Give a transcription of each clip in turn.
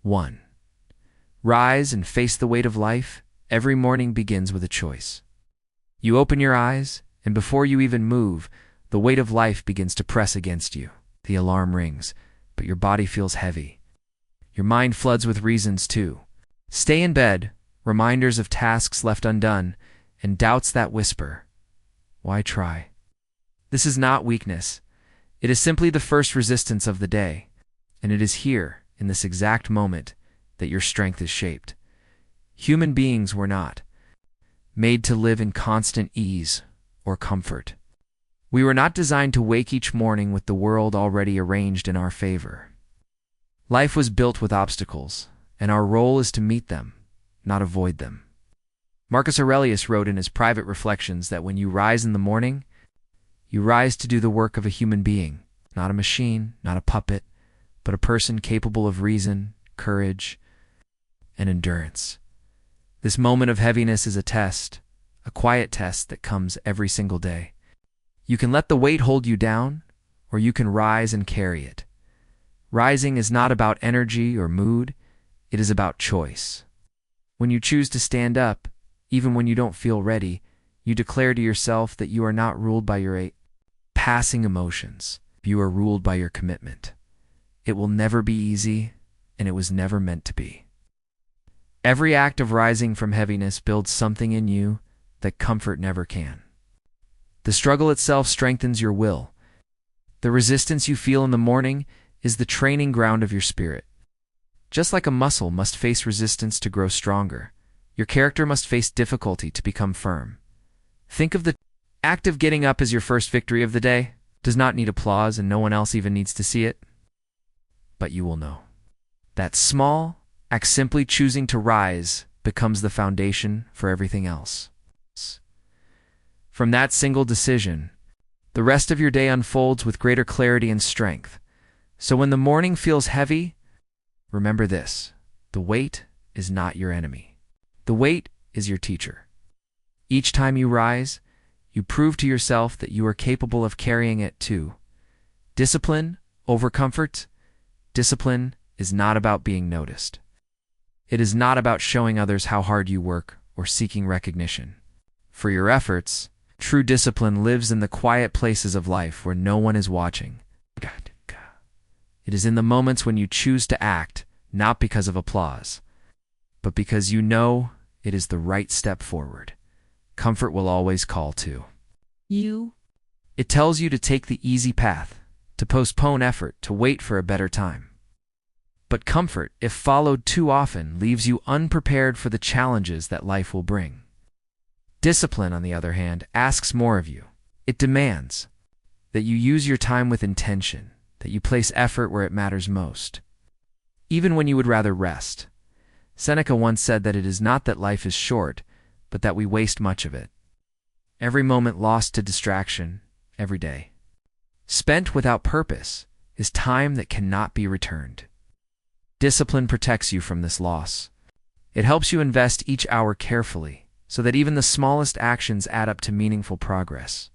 1. Rise and face the weight of life. Every morning begins with a choice. You open your eyes, and before you even move, the weight of life begins to press against you. The alarm rings, but your body feels heavy. Your mind floods with reasons too. Stay in bed, reminders of tasks left undone, and doubts that whisper, "Why try?" This is not weakness. It is simply the first resistance of the day, and it is here, in this exact moment, that your strength is shaped. Human beings were not made to live in constant ease or comfort. We were not designed to wake each morning with the world already arranged in our favor. Life was built with obstacles, and our role is to meet them, not avoid them. Marcus Aurelius wrote in his private reflections that when you rise in the morning, you rise to do the work of a human being, not a machine, not a puppet, but a person capable of reason, courage, and endurance. This moment of heaviness is a test, a quiet test that comes every single day. You can let the weight hold you down, or you can rise and carry it. Rising is not about energy or mood, it is about choice. When you choose to stand up, even when you don't feel ready, you declare to yourself that you are not ruled by your passing emotions. You are ruled by your commitment. It will never be easy, and it was never meant to be. Every act of rising from heaviness builds something in you that comfort never can. The struggle itself strengthens your will. The resistance you feel in the morning is the training ground of your spirit. Just like a muscle must face resistance to grow stronger, your character must face difficulty to become firm. Think of the act of getting up as your first victory of the day. Does not need applause, and no one else even needs to see it. But you will know. That small act, simply choosing to rise, becomes the foundation for everything else. From that single decision, the rest of your day unfolds with greater clarity and strength. So when the morning feels heavy, remember this: the weight is not your enemy. The weight is your teacher. Each time you rise, you prove to yourself that you are capable of carrying it too. Discipline over comfort. Discipline is not about being noticed. It is not about showing others how hard you work or seeking recognition for your efforts. True discipline lives in the quiet places of life where no one is watching. It is in the moments when you choose to act, not because of applause, but because you know it is the right step forward. Comfort will always call to you. It tells you to take the easy path, to postpone effort, to wait for a better time. But comfort, if followed too often, leaves you unprepared for the challenges that life will bring. Discipline, on the other hand, asks more of you. It demands that you use your time with intention, that you place effort where it matters most, even when you would rather rest. Seneca once said that it is not that life is short, but that we waste much of it. Every moment lost to distraction, every day spent without purpose, is time that cannot be returned. Discipline protects you from this loss. It helps you invest each hour carefully, so that even the smallest actions add up to meaningful progress.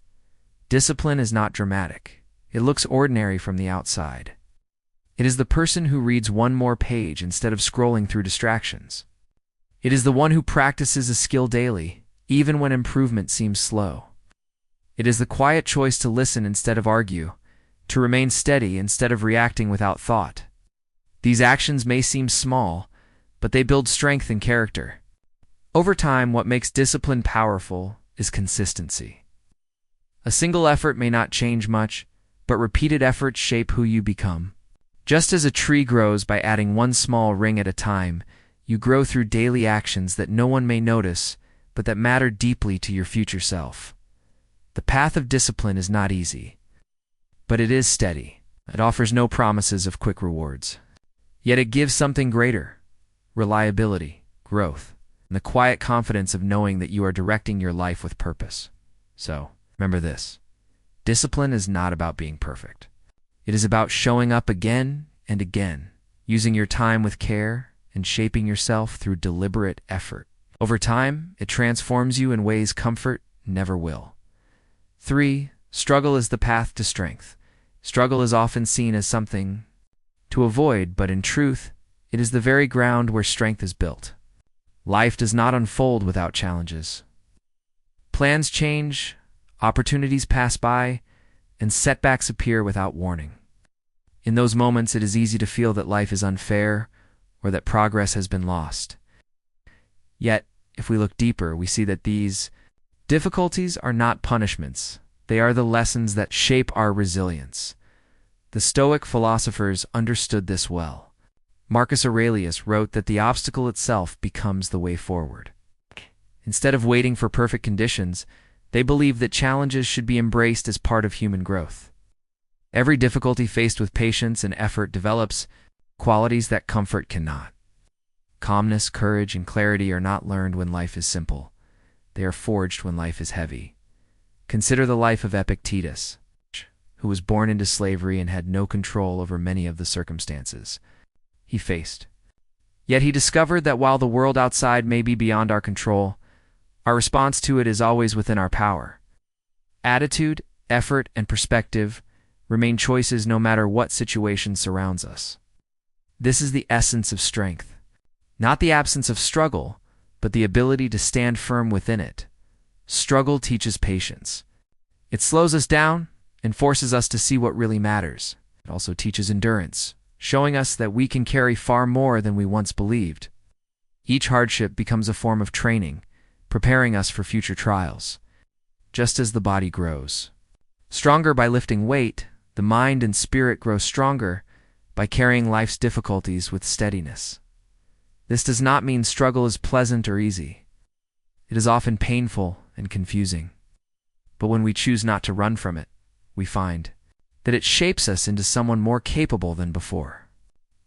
Discipline is not dramatic. It looks ordinary from the outside. It is the person who reads one more page instead of scrolling through distractions. It is the one who practices a skill daily, even when improvement seems slow. It is the quiet choice to listen instead of argue, to remain steady instead of reacting without thought. These actions may seem small, but they build strength and character. Over time, what makes discipline powerful is consistency. A single effort may not change much, but repeated efforts shape who you become. Just as a tree grows by adding one small ring at a time, you grow through daily actions that no one may notice, but that matter deeply to your future self. The path of discipline is not easy, but it is steady. It offers no promises of quick rewards. Yet it gives something greater: reliability, growth, and the quiet confidence of knowing that you are directing your life with purpose. So, remember this: discipline is not about being perfect. It is about showing up again and again, using your time with care, and shaping yourself through deliberate effort. Over time, it transforms you in ways comfort never will. 3. Struggle is the path to strength. Struggle is often seen as something to avoid, but in truth, It is the very ground where strength is built. Life does not unfold without challenges. Plans change, opportunities pass by, and setbacks appear without warning. In those moments, it is easy to feel that life is unfair or that progress has been lost. Yet, if we look deeper, we see that these difficulties are not punishments. They are the lessons that shape our resilience. The Stoic philosophers understood this well. Marcus Aurelius wrote that the obstacle itself becomes the way forward. Instead of waiting for perfect conditions, they believed that challenges should be embraced as part of human growth. Every difficulty faced with patience and effort develops qualities that comfort cannot. Calmness, courage, and clarity are not learned when life is simple. They are forged when life is heavy. Consider the life of Epictetus, who was born into slavery and had no control over many of the circumstances he faced. Yet he discovered that while the world outside may be beyond our control, our response to it is always within our power. Attitude, effort, and perspective remain choices no matter what situation surrounds us. This is the essence of strength. Not the absence of struggle, but the ability to stand firm within it. Struggle teaches patience. It slows us down and forces us to see what really matters. It also teaches endurance, showing us that we can carry far more than we once believed. Each hardship becomes a form of training, preparing us for future trials. Just as the body grows stronger by lifting weight, the mind and spirit grow stronger by carrying life's difficulties with steadiness. This does not mean struggle is pleasant or easy. It is often painful and confusing. But when we choose not to run from it, we find that it shapes us into someone more capable than before.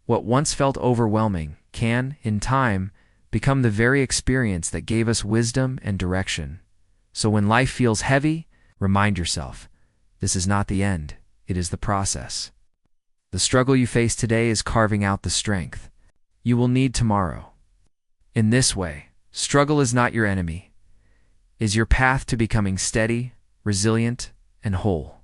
What once felt overwhelming can, in time, become the very experience that gave us wisdom and direction. So when life feels heavy, remind yourself, this is not the end, it is the process. The struggle you face today is carving out the strength you will need tomorrow. In this way, struggle is not your enemy, it is your path to becoming steady, resilient, and whole.